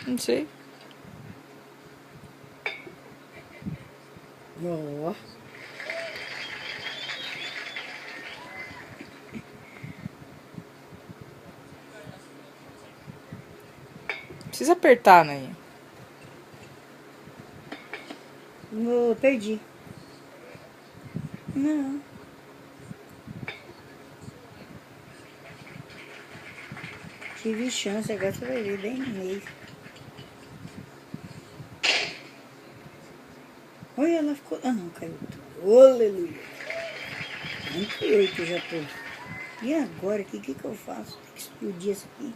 Não sei. Ó. Precisa apertar, né? Perdi. Não. Tive chance, agora você vai ver bem no meio. Olha, ela ficou... Ah, não, caiu tudo. Aleluia. 48 eu já tô. E agora, o que eu faço? Tem que explodir isso aqui.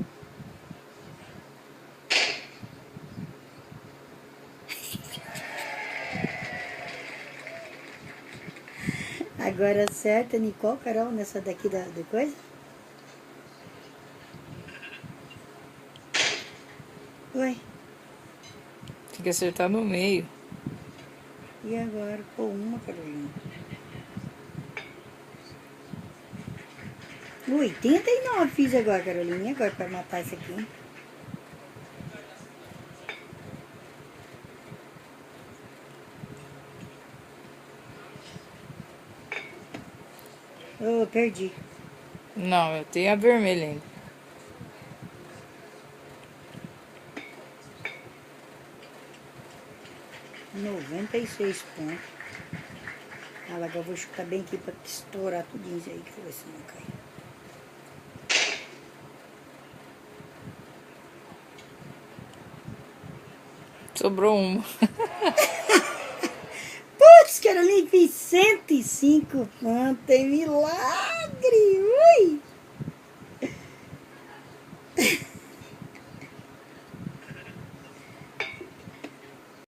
Agora acerta, Nicole, Carol, nessa daqui da coisa. Ué, Tem que acertar no meio. e agora? Pô, uma, Carolina. 89 fiz agora, Carolina. E agora para matar isso aqui? Oh, perdi. Não, eu tenho a vermelha ainda. R$ 96 pontos. Agora eu vou chutar bem aqui para estourar tudinho isso aí, que eu ver se não cai. Sobrou uma. Putz, Carolina, fiz 105 pontos, tem milagre.